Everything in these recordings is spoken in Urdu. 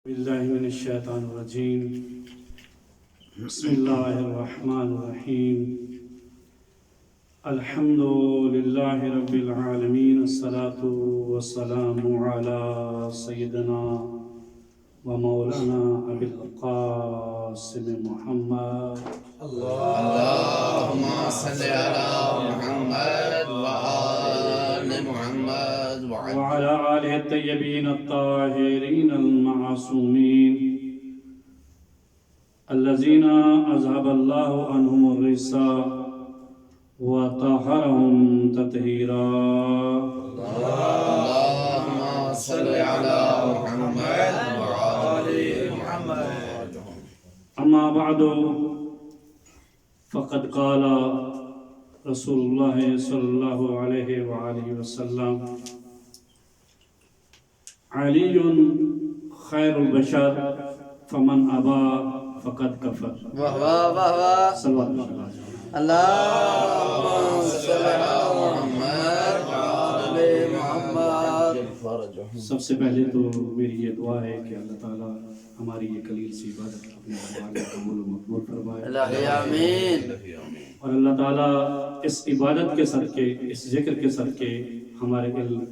باللہ من الشیطان الرجیم بسم اللہ الرحمن الرحیم الحمد للہ رب العالمین الصلاة والسلام علی سیدنا و مولانا ابی القاسم محمد اللہم صلی علی محمد وآل محمد وعلى آلہ الطیبین الطاہرین المعصومین الذین اذهب اللہ عنہم الرجس وطہرہم تطہیرا اللہم صلی علی محمد وآل محمد اما بعد فقد قال رسول اللہ صلی اللہ علیہ وآلہ وسلم علی خیر البشر فمن ابا فقد کفر واہ واہ واہ واہ صلوات اللہ اللہم صلی علی محمد وآل محمد سب سے پہلے تو میری یہ دعا ہے کہ اللہ تعالیٰ ہماری یہ قلیل سی عبادت اپنے دربار میں قبول و مقبول فرمائے الہی آمین اور اللہ تعالیٰ اس عبادت کے صدقے اس ذکر کے صدقے ہمارے علم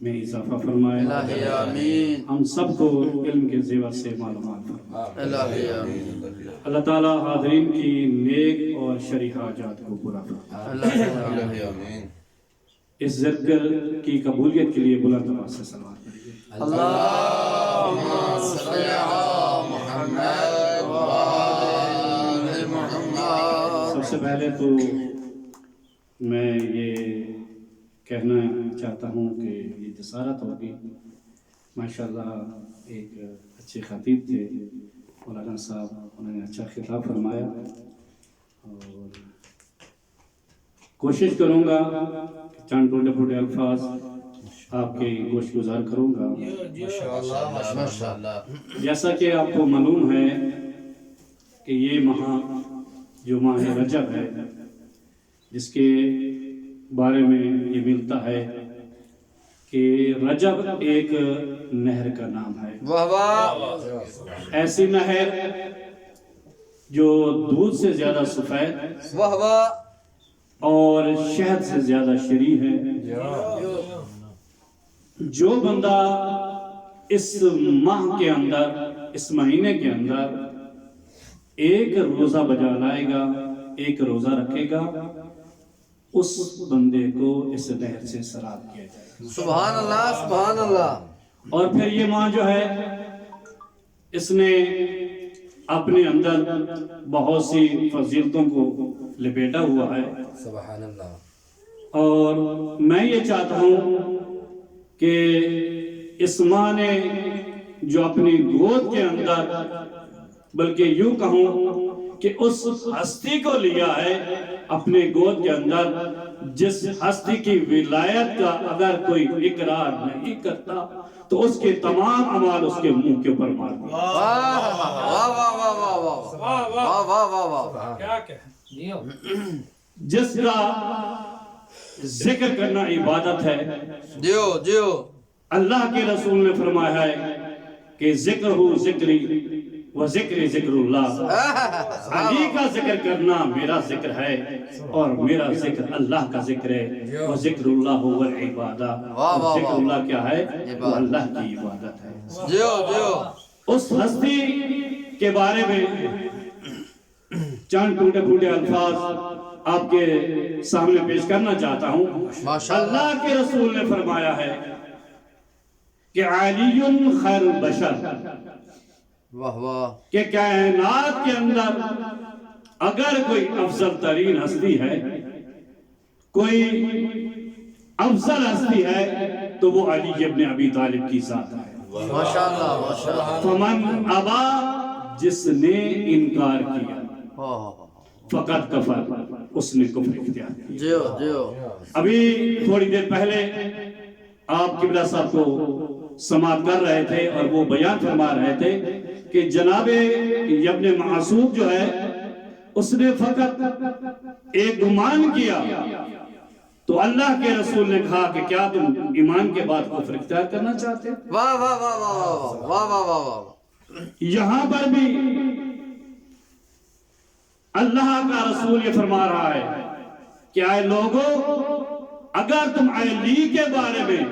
میں اضافہ فرمائے الہی آمین ہم سب کو علم کے زیور سے معلومات فرمائے الہی آمین اللہ تعالیٰ حاضرین کی نیک اور شرعی حاجات کو پورا فرمائے الہی آمین اس ذکر کی قبولیت کے لیے بلند آواز سے صلوات پڑھیے اللہم صلی علی محمد وآل محمد سب سے پہلے تو میں یہ کہنا چاہتا ہوں کہ یہ جسارت ہوگی ماشاءاللہ ایک اچھے خطیب تھے مولانا صاحب انہوں نے اچھا خطاب فرمایا اور کوشش کروں گا چند ٹوٹے پھوٹے الفاظ آپ کے گوش گزار کروں گا ماشاءاللہ جیسا کہ آپ کو معلوم ہے کہ یہ ماہ جو ماہ رجب ہے جس کے بارے میں یہ ملتا ہے کہ رجب ایک نہر کا نام ہے واہ واہ ایسی نہر جو دودھ سے زیادہ سفید واہ واہ اور شہد سے زیادہ شیریں ہے جو بندہ اس ماہ کے اندر اس مہینے کے اندر ایک روزہ بجا لائے گا ایک روزہ رکھے گا اس بندے کو اس نہر سے سراب کیا جائے گا سبحان اللہ سبحان اللہ اور پھر یہ ماہ جو ہے اس نے اپنے اندر بہت سی فضیلتوں کو لپیٹا ہوا ہے سبحان اللہ اور میں یہ چاہتا ہوں کہ اس ماہ نے جو اپنی گود کے اندر بلکہ یوں کہوں کہ اس ہستی کو لیا ہے اپنے گود کے اندر جس ہستی کی ولایت کا اگر کوئی اقرار نہیں کرتا تو اس کے تمام اعمال اس کے منہ کے اوپر مار دیا واہ واہ واہ واہ واہ واہ واہ واہ واہ جس کا ذکر کرنا عبادت ہے دیو دیو اللہ کے رسول نے فرمایا ہے کہ ذکر ہو ذکری و ذکر ذکر اللہ علی کا ذکر کرنا میرا ذکر ہے اور میرا ذکر اللہ کا ذکر ہے و ذکر اللہ هو العبادہ ذکر اللہ کیا ہے وہ اللہ کی عبادت ہے دیو دیو اس ہستی کے بارے میں چند ٹوٹے پھوٹے الفاظ آپ کے سامنے پیش کرنا چاہتا ہوں اللہ کے رسول نے فرمایا ہے کہ علی خیر البشر واہ واہ کہ کائنات کے اندر اگر کوئی افضل ترین ہستی ہے کوئی افضل ہستی ہے تو وہ علی ابن ابی طالب کی ذات ہے ماشاءاللہ ماشاءاللہ فمن ابا جس نے انکار کیا فقط کفر اس نے کفر اختیار کیا دیو دیو ابھی تھوڑی دیر پہلے آپ قبلہ صاحب کو سماعت کر رہے تھے اور وہ بیان فرما رہے تھے کہ جناب ابن معصوم جو ہے اس نے فقط ایک گمان کیا تو اللہ کے رسول نے کہا کہ کیا تم ایمان کے بعد کفر اختیار کرنا چاہتے ہیں؟ واہ واہ واہ واہ واہ واہ واہ واہ واہ یہاں پر بھی اللہ کا رسول یہ فرما رہا ہے کہ اے لوگوں، اگر تم علی کے بارے میں،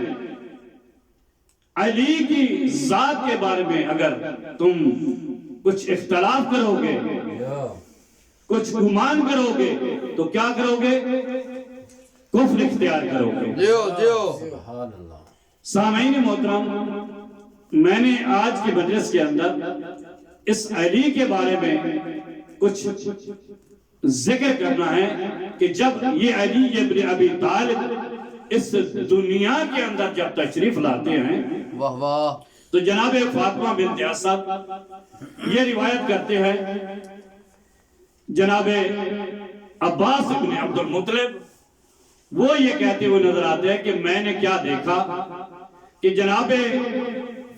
علی کی ذات کے بارے میں اگر تم کچھ اختلاف کرو گے، کچھ گمان کرو گے، تو کیا کرو گے؟ کفر اختیار کرو گے۔ سامعین محترم، میں نے آج کے مجلس کے اندر اس علی کے بارے میں کچھ ذکر کرنا ہے کہ جب یہ علی ابن ابی طالب اس دنیا کے اندر جب تشریف لاتے ہیں واہ واہ، تو جناب فاطمہ بنت اسد یہ روایت کرتے ہیں، جناب عباس ابن عبد المطلب وہ یہ کہتے ہوئے نظر آتے ہیں کہ میں نے کیا دیکھا کہ جناب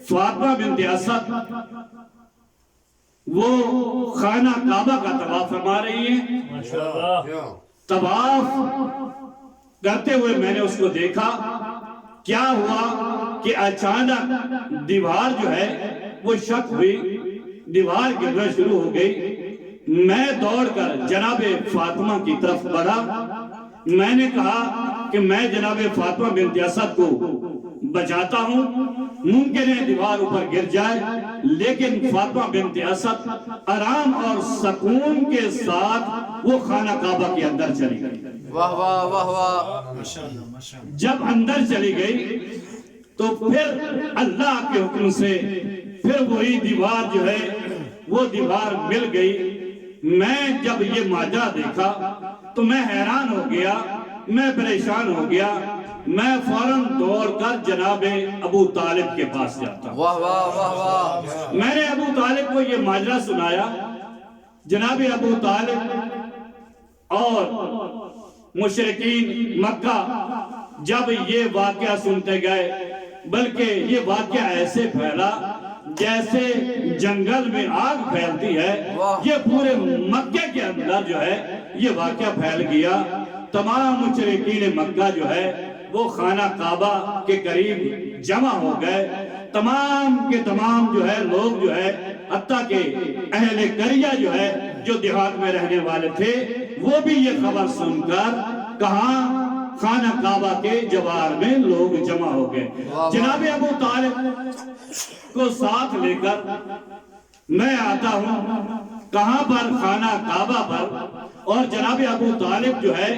فاطمہ بنت اسد وہ خانہ کعبہ کا طواف فرما رہی ہیں۔ طواف کرتے ہوئے میں نے اس کو دیکھا، کیا ہوا کہ اچانک دیوار جو ہے وہ شک ہوئی، دیوار گرنا شروع ہو گئی۔ میں دوڑ کر جناب فاطمہ کی طرف بڑھا، میں نے کہا کہ میں جناب فاطمہ بنت اسد کو بچاتا ہوں، ممکن ہے دیوار اوپر گر جائے، لیکن فاطمہ بنت اسد آرام اور سکون کے ساتھ وہ خانہ کعبہ کے اندر چلی گئی۔ واہ واہ واہ واہ، جب اندر چلی گئی تو پھر اللہ کے حکم سے پھر وہی دیوار جو ہے وہ دیوار مل گئی۔ میں جب یہ ماجرا دیکھا تو میں حیران ہو گیا، میں پریشان ہو گیا، میں فوراً دوڑ کر جناب ابو طالب کے پاس جاتا ہوں۔ واہ واہ واہ واہ، میں نے ابو طالب کو یہ ماجرا سنایا۔ جناب ابو طالب اور مشرکین مکہ جب یہ واقعہ سنتے گئے، بلکہ یہ واقعہ ایسے پھیلا جیسے جنگل میں آگ پھیلتی ہے، یہ پورے مکہ کے اندر جو ہے یہ واقعہ پھیل گیا۔ تمام مشرکین مکہ جو ہے وہ خانہ کعبہ کے قریب جمع ہو گئے، تمام کے تمام جو ہے لوگ جو ہے، حتیٰ کہ اہل قریہ جو ہے جو دیہات میں رہنے والے تھے، وہ بھی یہ خبر سن کر کہاں خانہ کعبہ کے جوار میں لوگ جمع ہو گئے۔ جناب ابو طالب کو ساتھ لے کر میں آتا ہوں کہاں پر؟ خانہ کعبہ پر۔ اور جناب ابو طالب جو ہے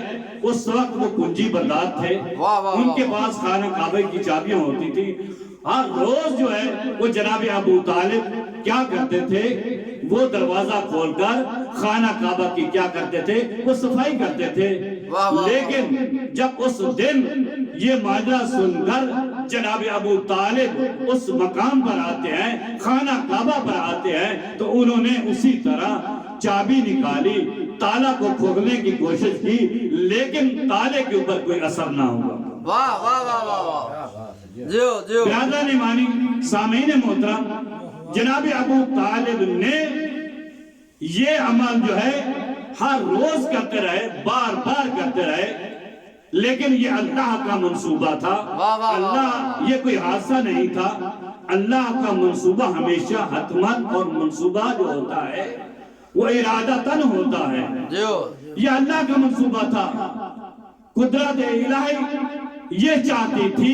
اس وقت وہ کنجی بردار تھے، ان کے پاس خانہ کعبہ کی چابیاں ہوتی تھی۔ ہر روز جو ہے وہ جناب ابو طالب کیا کرتے تھے؟ وہ دروازہ کھول کر خانہ کعبہ کی کیا کرتے تھے؟ وہ صفائی کرتے تھے۔ لیکن جب اس دن یہ ماجرا سن کر جناب ابو طالب اس مقام پر آتے ہیں، خانہ کعبہ پر آتے ہیں، تو انہوں نے اسی طرح چابی نکالی، تالا کو کھولنے کی کوشش کی، لیکن تالے کے اوپر کوئی اثر نہ ہوا۔ واہ واہ واہ واہ، جو جو برادران ایمانی، سامعین محترم، جناب ابو طالب نے یہ عمل جو ہے ہر روز کرتے رہے، بار بار کرتے رہے، لیکن یہ اللہ کا منصوبہ تھا۔ اللہ، یہ کوئی حادثہ نہیں تھا، اللہ کا منصوبہ ہمیشہ حتمن، اور منصوبہ جو ہوتا ہے وہ ارادتاً ہوتا ہے۔ یہ اللہ کا منصوبہ تھا۔ قدرت الہی یہ چاہتی تھی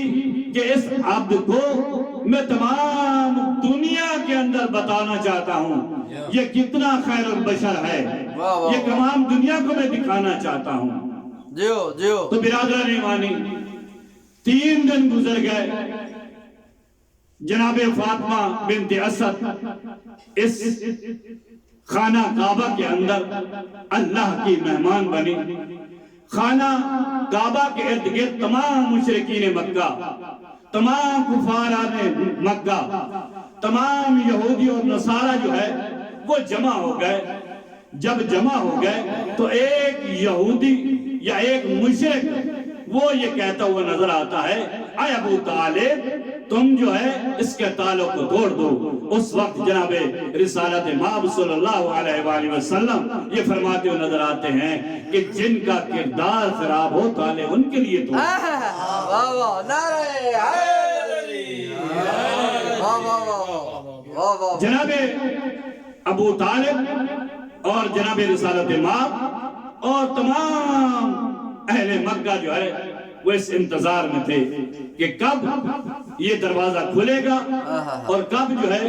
کہ اس عبد کو میں تمام دنیا کے اندر بتانا چاہتا ہوں یہ کتنا خیر البشر ہے، یہ تمام دنیا کو میں دکھانا چاہتا ہوں۔ تو برادران ایمانی، 3 دن گزر گئے، جناب فاطمہ بنت اسد اس خانہ کعبہ کے اندر اللہ کی مہمان بنی۔ خانہ کعبہ کے ارد گرد تمام مشرکین مکہ، تمام کفاران مکہ، تمام یہودی اور نصارہ جو ہے وہ جمع ہو گئے۔ جب جمع ہو گئے تو ایک یہودی یا ایک مشرک وہ یہ کہتا ہوا نظر آتا ہے، اے ابو طالب تم جو ہے اس کے تعلق کو توڑ دو۔ اس وقت جناب رسالت مآب صلی اللہ علیہ وآلہ وسلم یہ فرماتے ہوئے نظر آتے ہیں کہ جن کا کردار خراب ہو تالے ان کے لیے تو واہ واہ جناب ابو طالب اور جناب رسالت مآب اور تمام اہل مکہ جو ہے وہ اس انتظار میں تھے کہ کب یہ دروازہ کھلے گا اور کب جو ہے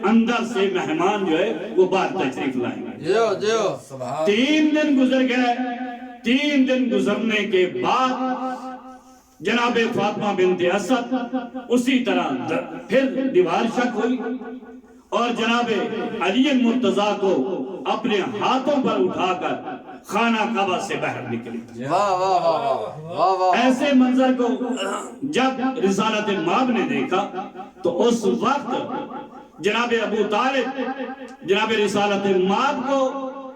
اندر سے مہمان جو ہے وہ باہر تشریف لائیں گے. جیو جیو 3 دن گزر گئے. 3 دن گزرنے کے بعد جناب فاطمہ بنت اسد اسی طرح پھر دیوار شک ہوئی اور جناب علی مرتضیٰ کو اپنے ہاتھوں پر اٹھا کر خانہ کعبہ سے باہر نکلی. واہ واہ واہ واہ واہ. ایسے منظر کو جب رسالت مآب نے دیکھا تو اس وقت جناب ابو طالب جناب رسالت مآب کو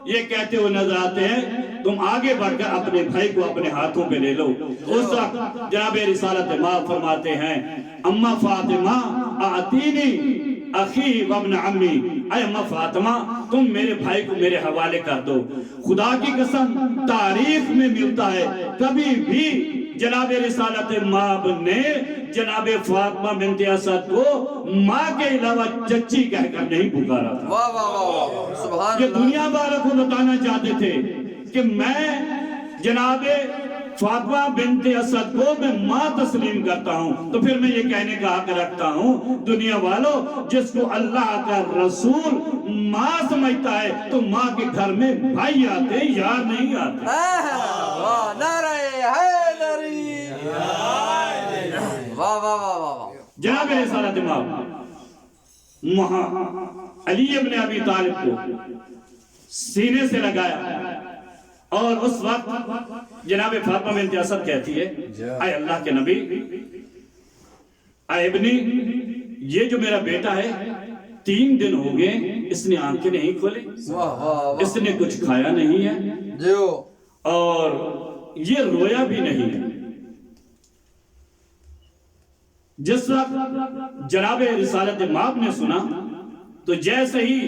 یہ کہتے ہوئے نظر آتے ہیں تم آگے بڑھ کر اپنے بھائی کو اپنے ہاتھوں پہ لے لو. اس وقت جناب رسالت مآب فرماتے ہیں اما فاطمہ آتینی اخی وابن عمی، اے اما فاطمہ تم میرے بھائی کو میرے حوالے کر دو. خدا کی قسم تاریخ میں ملتا ہے کبھی بھی جناب رسالت مآب نے جناب فاطمہ بنت اسد کو ماں کے علاوہ چچی کہہ کر نہیں پکارا تھا. واہ واہ واہ سبحان یہ اللہ. دنیا والوں کو بتانا چاہتے تھے کہ میں جناب فاطمہ بنت اسد کو میں ماں تسلیم کرتا ہوں تو پھر میں یہ کہنے کا حق رکھتا ہوں دنیا والوں جس کو اللہ کا رسول ماں سمجھتا ہے تو ماں کے گھر میں بھائی آتے ہیں یار نہیں آتے. واہ نعرہ حیدری. واہ واہ واہ واہ. جناب رسالت مآب علی ابن ابی طالب کو سینے سے لگایا اور اس وقت جناب فاطمہ بنت اسد کہتی ہے اے اللہ کے نبی، اے ابنی، یہ جو میرا بیٹا ہے 3 دن ہو گئے اس نے آنکھیں نہیں کھولے، واہ واہ اس نے کچھ کھایا نہیں ہے جیو. اور یہ رویا بھی نہیں ہے. جس وقت جناب رسالت مآب نے سنا تو جیسے ہی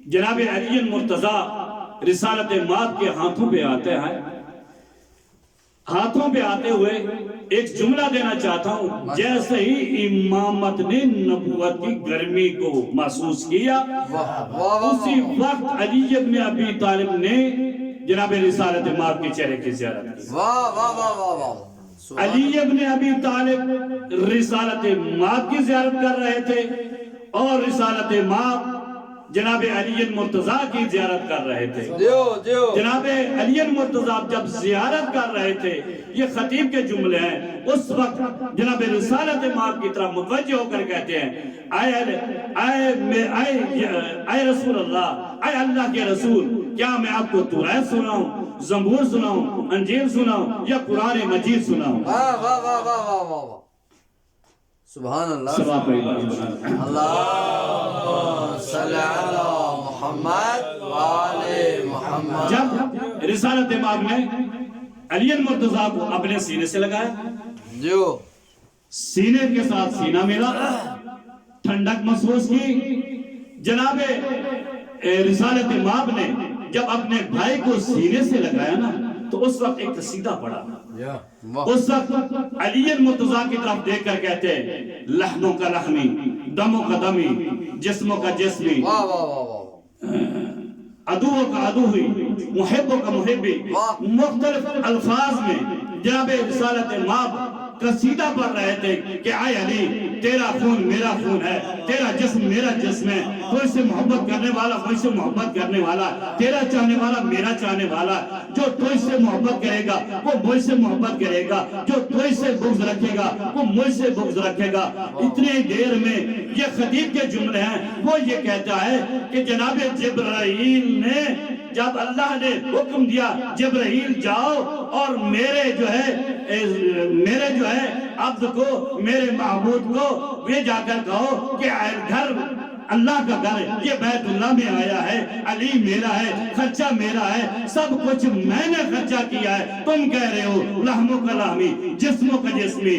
جناب علی مرتضیٰ رسالت مآب کے ہاتھوں پہ آتے ہیں، ہاتھوں پہ آتے ہوئے ایک جملہ دینا چاہتا ہوں. جیسے ہی امامت نے نبوت کی گرمی کو محسوس کیا اسی وقت علی ابن ابی طالب نے جناب رسالت مآب کے چہرے کی زیارت کی. واہ واہ واہ واہ واہ. علی ابن ابی طالب رسالت مآب کی زیارت کر رہے تھے اور رسالت مآب جناب علی مرتضیٰ کی زیارت کر رہے تھے. جیو جیو. جناب علی مرتضیٰ جب زیارت کر رہے تھے یہ خطیب کے جملے ہیں اس وقت جناب رسالت مآب کی طرف متوجہ ہو کر کہتے ہیں اے رسول اللہ، اے اللہ کے رسول، کیا میں آپ کو توریت سناؤں، زبور سناؤں، انجیل سناؤں یا قرآن مجید سناؤں؟ واہ واہ واہ واہ واہ واہ. سبحان اللہ. سبحان اللہ. اللہ صلی علی محمد وآل محمد. جب رسالت مآب نے علی مرتضیٰ کو اپنے سینے سے لگایا، جیو. سینے کے ساتھ سینہ ملا، ٹھنڈک محسوس کی. جناب رسالت مآب نے جب اپنے بھائی کو سینے سے لگایا نا تو اس وقت ایک قصیدہ پڑھا. اس وقت علی مرتضیٰ کی طرف دیکھ کر کہتے ہیں لحموں کا لحمی، دموں کا دمی، جسموں کا جسمی، واہ واہ واہ واہ. عدووں کا عدوی، محبوں کا محبی. مختلف الفاظ میں جناب رسالت مآب قصیدہ پڑھ رہے تھے کہ اے علی تیرا خون میرا خون ہے، تیرا جسم میرا جسم ہے، تو اس سے محبت کرنے والا مجھ سے محبت کرنے والا، تیرا چاہنے والا میرا چاہنے والا. جو تو اس سے محبت کرے گا وہ مجھ سے محبت کرے گا، جو تو اس سے بغض رکھے گا وہ مجھ سے بغض رکھے گا. اتنی دیر میں یہ خطیب کے جملے ہیں وہ یہ کہتا ہے کہ جناب جبرائیل نے جب اللہ نے حکم دیا جبرائیل جاؤ اور میرے جو ہے عبد کو، میرے معبود کو یہ جا کر کہو کہ گھر اللہ کا گھر یہ بیت اللہ میں آیا ہے، علی میرا ہے، خرچہ میرا ہے، سب کچھ میں نے خرچہ کیا ہے. تم کہہ رہے ہو لحموں کا لحمی، جسموں کا جسمی،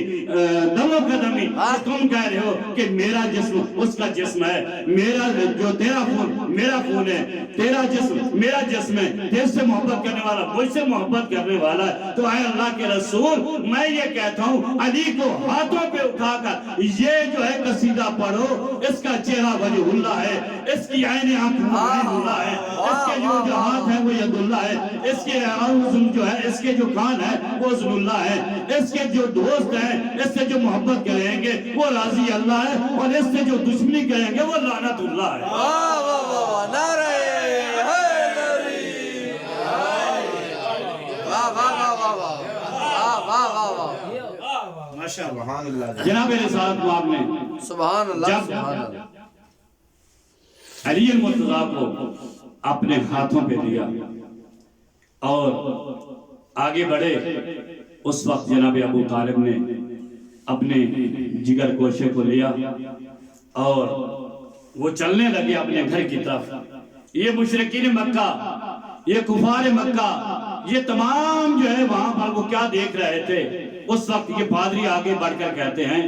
دموں کا دمی. تم کہہ رہے ہو کہ میرا جسم اس کا جسم ہے، میرا جو تیرا خون میرا خون ہے، تیرا جسم میرا جسم ہے، تیرے سے محبت کرنے والا مجھ سے محبت کرنے والا ہے. تو اے اللہ کے رسول میں یہ کہتا ہوں علی کو ہاتھوں پہ اٹھا کر یہ جو ہے قصیدہ پڑھو، اس کا چہرہ وجہ اللہ ہے، اس کی عین آنکھ عین اللہ ہے، اس کے جو ہاتھ ہے وہ ید اللہ ہے، اس کے عزم جو ہے، اس کے جو کان ہے وہ عزم اللہ ہے، اس کے جو دوست ہیں اس سے جو محبت کریں گے وہ راضی اللہ ہے، اور اس سے جو دشمنی کریں گے وہ لعنت اللہ ہے۔ واہ واہ واہ واہ، نعرہ حیدری، واہ واہ واہ واہ واہ واہ واہ واہ، ماشاءاللہ۔ جناب رسالت کو آپ نے سبحان اللہ جب سبحان اللہ، علی المرتضیٰ کو اپنے ہاتھوں پہ دیا اور آگے بڑھے، اس وقت جناب ابو طالب نے اپنے جگر گوشے کو لیا اور وہ چلنے لگے اپنے گھر کی طرف۔ یہ مشرکین مکہ، یہ کفار مکہ، یہ تمام جو ہے وہاں پر وہ کیا دیکھ رہے تھے؟ اس وقت یہ پادری آگے بڑھ کر کہتے ہیں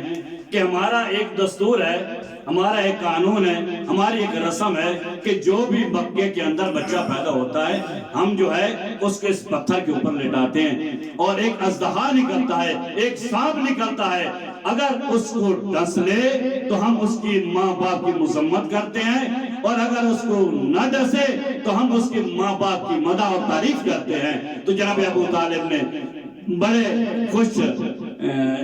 کہ ہمارا ایک دستور ہے، ہمارا ایک قانون ہے، ہماری ایک رسم ہے کہ جو بھی مکے کے اندر بچہ پیدا ہوتا ہے ہم جو ہے اس کے اس پتھر کے اوپر لٹاتے ہیں، اور ایک اژدہا نکلتا ہے، ایک سانپ نکلتا ہے، اگر اس کو ڈس لے تو ہم اس کی ماں باپ کی مذمت کرتے ہیں، اور اگر اس کو نہ ڈسے تو ہم اس کے ماں باپ کی مدح اور تعریف کرتے ہیں۔ تو جناب ابو طالب نے بڑے خوش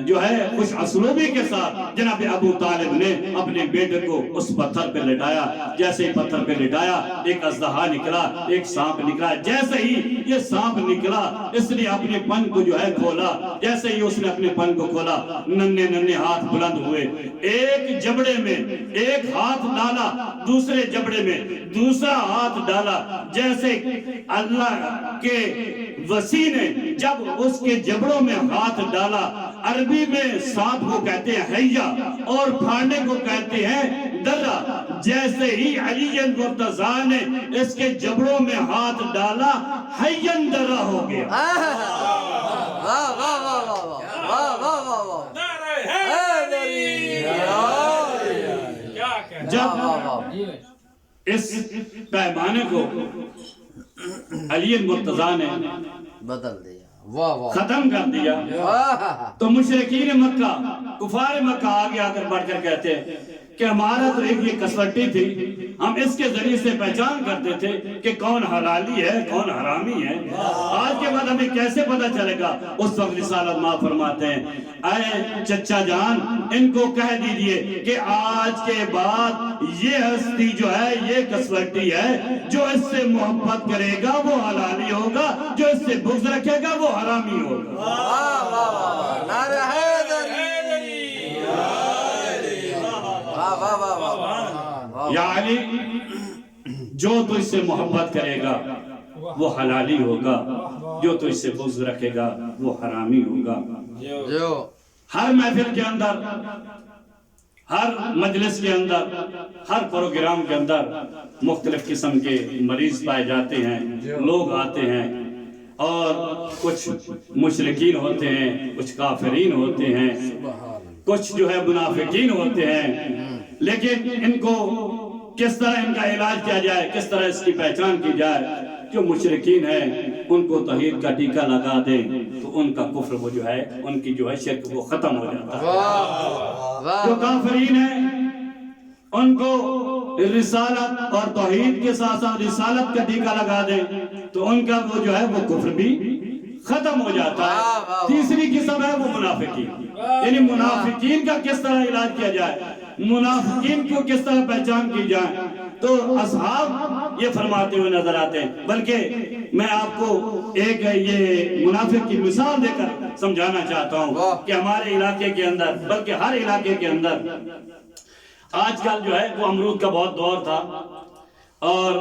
جو ہے خوش اسلوبی کے ساتھ جناب ابو طالب نے اپنے بیٹے کو اس پتھر پہ لٹایا۔ جیسے ہی پتھر پہ لٹایا ایک اژدہا نکلا، ایک سانپ نکلا۔ جیسے ہی یہ سانپ نکلا اس نے اپنے پن کو جو ہے کھولا، جیسے ہی اس نے اپنے پن کو کھولا ننھے ننھے ہاتھ بلند ہوئے، ایک جبڑے میں ایک ہاتھ ڈالا، دوسرے جبڑے میں دوسرا ہاتھ ڈالا۔ جیسے اللہ کے وسیع نے جب اس کے جبڑوں میں ہاتھ ڈالا، عربی میں سانپ کو کہتے ہیں حیہ اور پھاڑنے کو کہتے ہیں درہ، جیسے ہی علی المرتضیٰ نے اس کے جبڑوں میں ہاتھ ڈالا حیّن درہ ہو گیا۔ واہ واہ واہ واہ واہ واہ واہ واہ، نعرہ حیدری، جب اس پیمانے کو علی المرتضیٰ نے بدل دیا، واہ واہ، ختم کر دیا تو مشرکین مکہ کفار مکہ آگے آ کر بڑھ کر کہتے ہیں کہ ہمارا تو ایک یہ کسوٹی تھی، ہم اس کے ذریعے سے پہچان کرتے تھے کہ کون حلالی ہے کون حرامی ہے، آج کے بعد ہمیں کیسے پتہ چلے گا؟ اس وقت رسالت ماں فرماتے ہیں اے چچا جان ان کو کہہ دیجئے کہ آج کے بعد یہ ہستی جو ہے یہ کسوٹی ہے، جو اس سے محبت کرے گا وہ حلالی ہوگا، جو اس سے بغض رکھے گا وہ حرامی ہوگا۔ واہ واہ واہ، نعرہ حیدری، واہ واہ واہ واہ، یا علی جو تو اس سے محبت کرے گا وہ حلالی ہوگا، جو تو اس سے بغض رکھے گا وہ حرامی ہوگا۔ جو ہر محفل کے اندر، ہر مجلس کے اندر، ہر پروگرام کے اندر مختلف قسم کے مریض پائے جاتے ہیں، لوگ آتے ہیں اور کچھ مشرکین ہوتے ہیں، کچھ کافرین ہوتے ہیں، کچھ جو ہے منافقین ہوتے ہیں، لیکن ان کو کس طرح ان کا علاج کیا جائے، کس طرح اس کی پہچان کی جائے؟ جو مشرکین ہیں ان کو توحید کا ٹیکہ لگا دیں تو ان کا کفر وہ جو ہے ان کی جو ہے شرک وہ ختم ہو جاتا ہے۔ جو کافرین ہیں ان کو رسالت اور توحید کے ساتھ ساتھ رسالت کا ٹیکہ لگا دیں تو ان کا وہ جو ہے وہ کفر بھی ختم ہو جاتا ہے۔ تیسری قسم ہے وہ منافقین، یعنی منافقین کا کس طرح علاج کیا جائے، منافقین کو کس طرح پہچان کی جائے؟ تو اصحاب یہ فرماتے ہوئے نظر آتے ہیں، بلکہ میں آپ کو ایک یہ منافق کی مثال دے کر سمجھانا چاہتا ہوں کہ ہمارے علاقے کے اندر بلکہ ہر علاقے کے اندر آج کل جو ہے وہ امرود کا بہت دور تھا، اور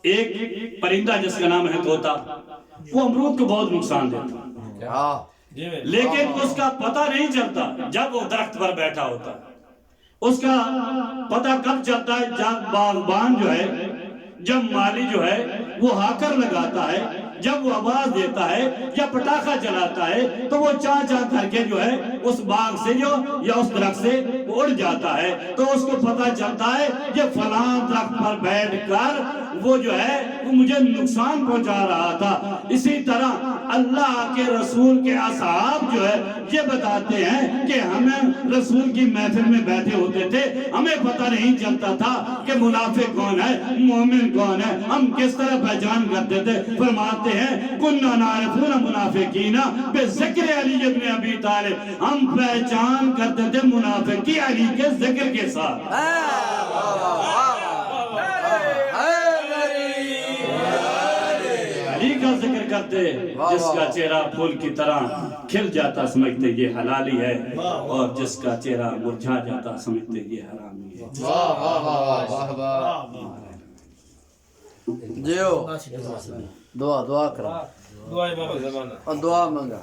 ایک پرندہ جس کا نام ہے طوطا وہ امرود کو بہت نقصان دیتا، لیکن اس کا پتہ نہیں چلتا جب وہ درخت پر بیٹھا ہوتا ہے۔ اس کا پتہ کب چلتا ہے جب باغبان جو ہے، جب مالی جو ہے وہ ہاکر لگاتا ہے، جب وہ آواز دیتا ہے یا پٹاخہ چلاتا ہے تو وہ چاں چاں کر کے جو ہے اس باغ سے جو یا اس درخت سے اڑ جاتا ہے، تو اس کو پتہ چلتا ہے یہ فلاں درخت پر بیٹھ کر وہ جو ہے وہ مجھے نقصان پہنچا رہا تھا۔ اسی طرح اللہ کے رسول کے اصحاب جو ہے یہ بتاتے ہیں کہ ہمیں رسول کی محفل میں بیٹھے ہوتے تھے، ہمیں پتہ نہیں چلتا تھا کہ منافق کون ہے مومن کون ہے، ہم کس طرح پہچان کرتے تھے؟ فرماتے ہیں کننا نعرفون منافقین بذکر علی ابن ابی طالب، ہم پہچان کرتے تھے منافقی علی کے ذکر کے ساتھ۔ علی کا ذکر کرتے جس کا چہرہ پھول کی طرح کھل جاتا سمجھتے یہ حلالی ہے، اور جس کا چہرہ مرجھا جاتا سمجھتے یہ حرامی ہے۔ جیو دعا کرو اور دعا منگا